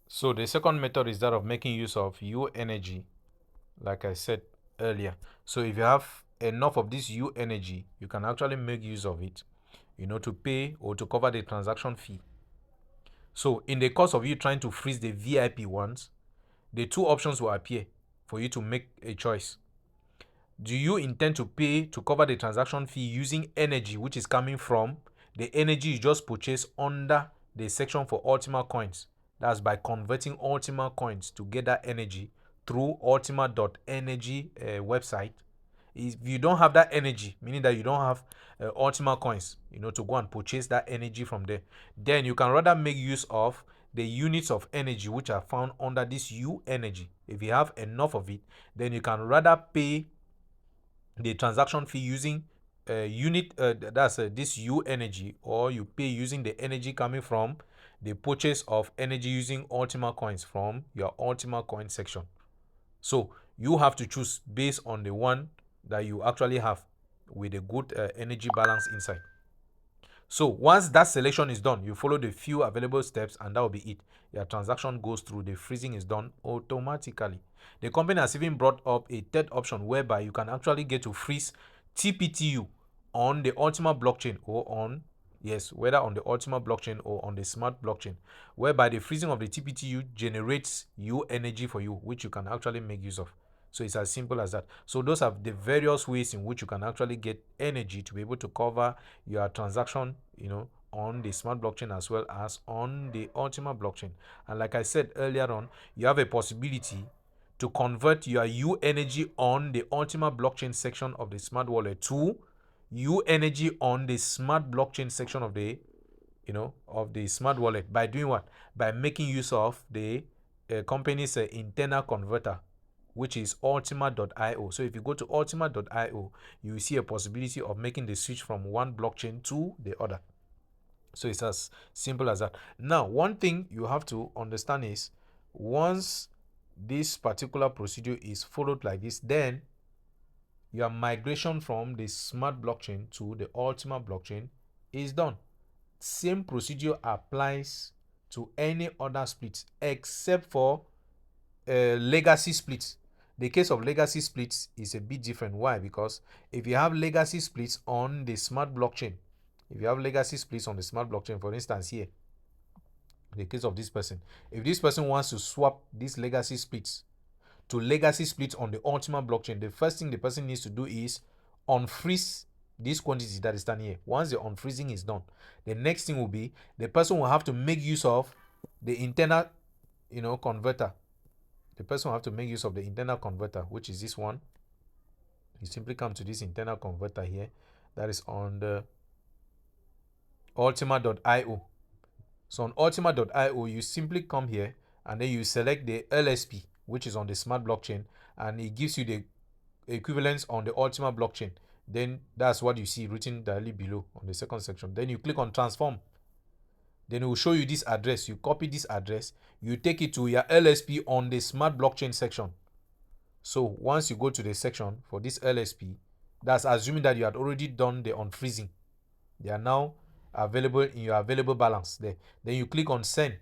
So the second method is that of making use of U energy, like I said earlier. So if you have enough of this U energy, you can actually make use of it, to pay or to cover the transaction fee. So in the course of you trying to freeze the VIP ones, the two options will appear for you to make a choice. Do you intend to pay to cover the transaction fee using energy which is coming from the energy you just purchased under the section for Ultima coins? That's by converting Ultima coins to get that energy through ultima.energy website. If you don't have that energy, meaning that you don't have Ultima coins, to go and purchase that energy from there, then you can rather make use of the units of energy which are found under this U energy. If you have enough of it, then you can rather pay the transaction fee using unit that's this U energy, or you pay using the energy coming from the purchase of energy using Ultima coins from your Ultima coin section. So you have to choose based on the one that you actually have with a good energy balance inside. So once that selection is done, you follow the few available steps and that will be it. Your transaction goes through, the freezing is done automatically. The company has even brought up a third option whereby you can actually get to freeze TPTU on the Ultima blockchain or on, yes, whether on the Ultima blockchain or on the smart blockchain, whereby the freezing of the TPTU generates U energy for you, which you can actually make use of. So it's as simple as that. So those are the various ways in which you can actually get energy to be able to cover your transaction, on the smart blockchain as well as on the Ultima blockchain. And like I said earlier on, you have a possibility to convert your U energy on the Ultima blockchain section of the smart wallet to U energy on the smart blockchain section of the smart wallet by doing what? By making use of the company's internal converter, which is ultima.io. So if you go to ultima.io, you will see a possibility of making the switch from one blockchain to the other. So it's as simple as that. Now, one thing you have to understand is once this particular procedure is followed like this, then your migration from the smart blockchain to the Ultima blockchain is done. Same procedure applies to any other splits except for legacy splits. The case of legacy splits is a bit different. Why? Because if you have legacy splits on the smart blockchain, for instance, here, the case of this person, if this person wants to swap these legacy splits to legacy splits on the Ultima blockchain, the first thing the person needs to do is unfreeze this quantity that is done here. Once the unfreezing is done, the next thing will be the person will have to make use of the internal, converter. The person will have to make use of the internal converter, which is this one. You simply come to this internal converter here that is on the ultima.io. So on ultima.io, you simply come here and then you select the LSP, which is on the smart blockchain, and it gives you the equivalence on the Ultima blockchain. Then that's what you see written directly below on the second section. Then you click on transform. Then it will show you this address. You copy this address, you take it to your LSP on the smart blockchain section. So once you go to the section for this LSP, that's assuming that you had already done the unfreezing. They are now available in your available balance there. Then you click on send.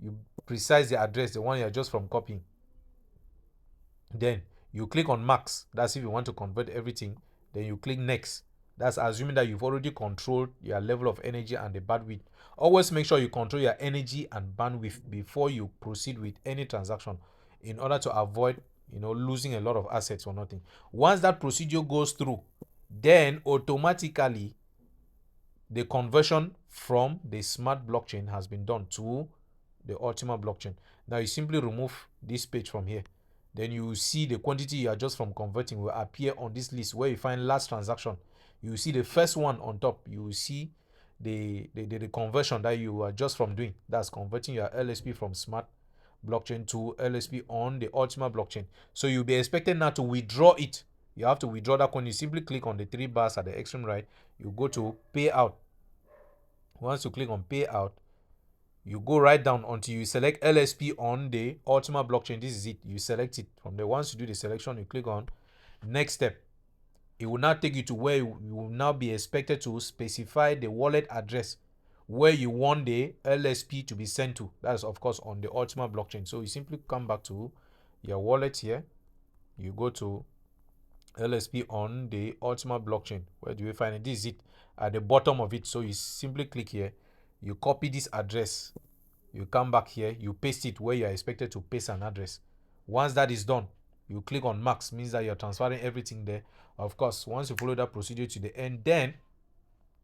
You precise the address, the one you are just from copying. Then you click on max. That's if you want to convert everything. Then you click next. That's assuming that you've already controlled your level of energy and the bandwidth. Always make sure you control your energy and bandwidth before you proceed with any transaction in order to avoid losing a lot of assets or nothing. Once that procedure goes through, then automatically the conversion from the smart blockchain has been done to the Ultima blockchain. Now you simply remove this page from here. Then you will see the quantity you are just from converting will appear on this list where you find last transaction. You will see the first one on top. You will see the conversion that you are just from doing. That's converting your LSP from smart blockchain to LSP on the Ultima blockchain. So you'll be expected now to withdraw it. You have to withdraw that coin. You simply click on the three bars at the extreme right. You go to payout. Once you click on payout, you go right down until you select LSP on the Ultima blockchain. This is it. You select it from there. Once you do the selection, you click on next step. It will now take you to where you will now be expected to specify the wallet address where you want the LSP to be sent to. That's of course on the Ultima blockchain. So you simply come back to your wallet here. You go to LSP on the Ultima blockchain. Where do you find it? This is it at the bottom of it. So you simply click here. You copy this address. You come back here. You paste it where you are expected to paste an address. Once that is done, you click on max, means that you're transferring everything there. Of course, once you follow that procedure to the end, then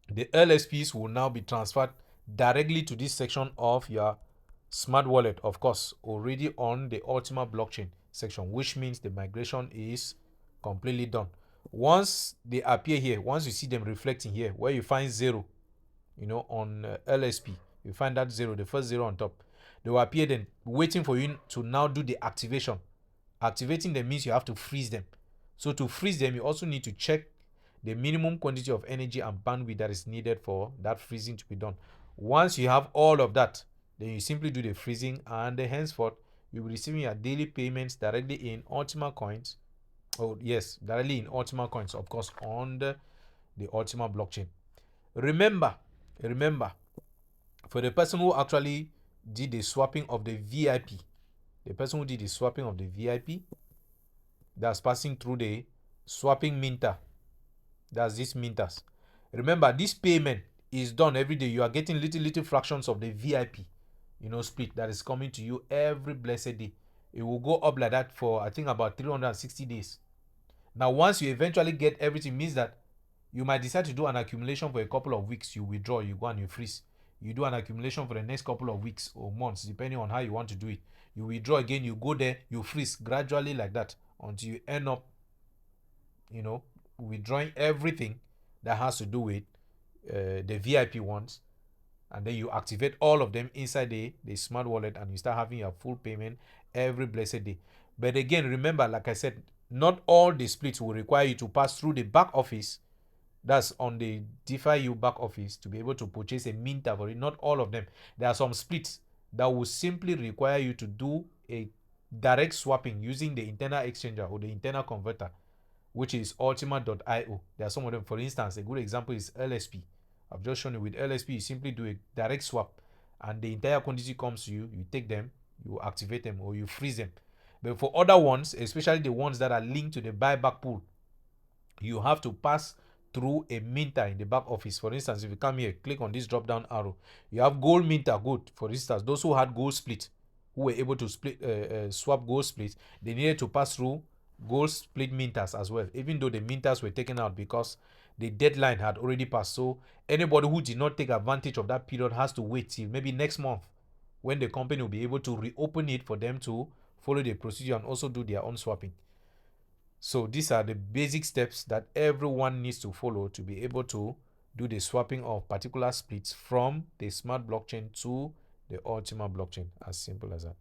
the LSPs will now be transferred directly to this section of your smart wallet, of course, already on the Ultima blockchain section, which means the migration is completely done. Once they appear here, once you see them reflecting here, where you find 0, on LSP, you find that 0, the first 0 on top, they will appear then waiting for you to now do the activation. Activating them means you have to freeze them. So to freeze them, you also need to check the minimum quantity of energy and bandwidth that is needed for that freezing to be done. Once you have all of that, then you simply do the freezing, and henceforth you'll be receiving your daily payments directly in Ultima coins. Oh yes, directly in Ultima coins, of course, on the Ultima blockchain. Remember, for the person who actually did the swapping of the VIP, that's passing through the swapping minter, that's this minters. Remember, this payment is done every day. You are getting little fractions of the VIP, split that is coming to you every blessed day. It will go up like that for I think about 360 days. Now, once you eventually get everything, means that you might decide to do an accumulation for a couple of weeks. You withdraw, you go and you freeze. You do an accumulation for the next couple of weeks or months, depending on how you want to do it. You withdraw again, you go there, you freeze gradually like that until you end up, withdrawing everything that has to do with the VIP ones, and then you activate all of them inside the smart wallet, and you start having your full payment every blessed day. But again, remember, like I said, not all the splits will require you to pass through the back office. That's on the DeFi back office to be able to purchase a minter for it. Not all of them. There are some splits that will simply require you to do a direct swapping using the internal exchanger or the internal converter, which is ultima.io. There are some of them. For instance, a good example is LSP. I've just shown you with LSP, you simply do a direct swap and the entire quantity comes to you. You take them, you activate them, or you freeze them. But for other ones, especially the ones that are linked to the buyback pool, you have to pass through a minter in the back office. For instance, if you come here, click on this drop down arrow, you have gold minter. Good. For instance, those who had gold split, who were able to swap gold split, they needed to pass through gold split minters as well, even though the minters were taken out because the deadline had already passed. So anybody who did not take advantage of that period has to wait till maybe next month, when the company will be able to reopen it for them to follow the procedure and also do their own swapping. So these are the basic steps that everyone needs to follow to be able to do the swapping of particular splits from the smart blockchain to the Ultima blockchain. As simple as that.